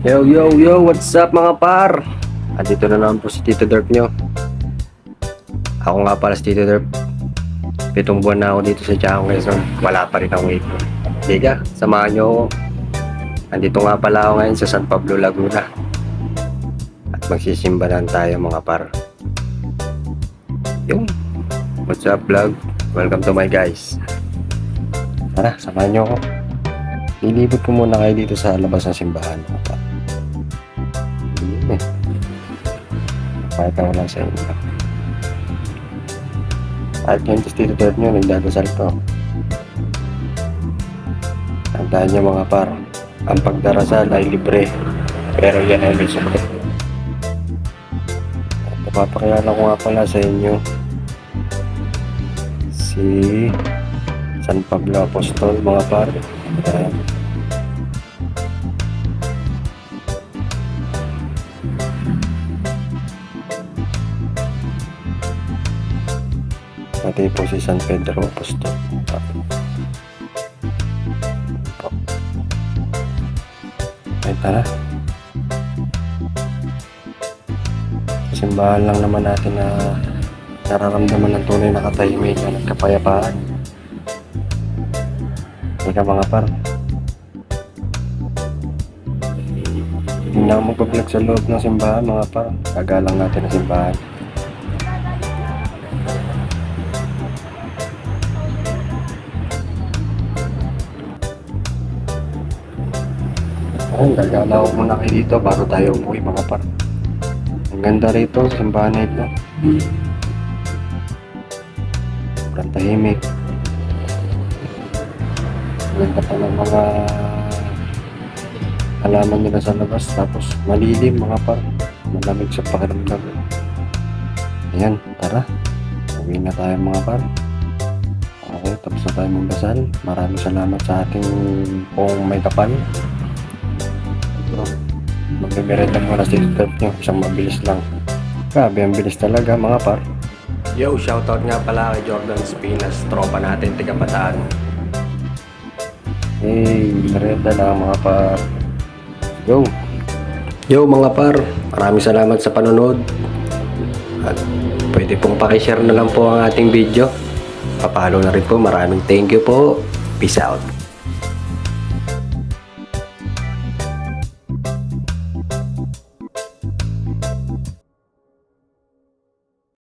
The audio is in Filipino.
Yo, yo, yo, what's up mga par? Andito na naman po si Tito Derp nyo. Ako nga pala si Tito Derp. 7 buwan na ako dito sa Tiaong Quezon. Wala pa rin ang wave ko. Diga, samahan nyo ako. Andito nga pala ako ngayon sa San Pablo, Laguna. At magsisimbahan tayo mga par. Yung, what's up vlog? Welcome to my guys. Tara, samahan nyo ako. Lilibot ko muna kayo dito sa labas ng simbahan mga par. Pakita ko lang sa inyo. At yung Tito Derp nyo, nagdadasal ko. Tandaan nyo mga par, ang pagdarasal ay libre, pero yan ay may sulit. Papakilala ko nga pala sa inyo si San Pablo Apostol mga par. Pati po si San Pedro Apostol. Ay tara. Sa simbahan lang naman natin na nararamdaman ng tunay na katahimikan at kapayapaan. Hindi ka mga par. Hindi na ako magpa-vlog sa loob ng simbahan mga par. Kagalang natin ang simbahan. Ayun, gagala ko muna kayo dito bago tayo umuwi mga par. Ang ganda rito, simbahan na ito. Sobrang tahimik. Ganda pa ng mga halaman nila sa labas. Tapos malilim mga par. Malamig sa pakiramdam. Ayan, tara. Uwi na tayo mga par. Okay, tapos na tayo magdasal. Maraming salamat sa ating pong may kapal. Magbimerenda muna si Tito nyo, isang mabilis lang. Grabe, ang bilis talaga mga par. Yo, shoutout nga pala kay Jordan Spinas, tropa natin, tiga Bataan. Hey, merenda na mga par. Yo. Yo mga par, maraming salamat sa panonood. At pwede pong pakishare na lang po ang ating video. Papalo na rin po, maraming thank you po. Peace out.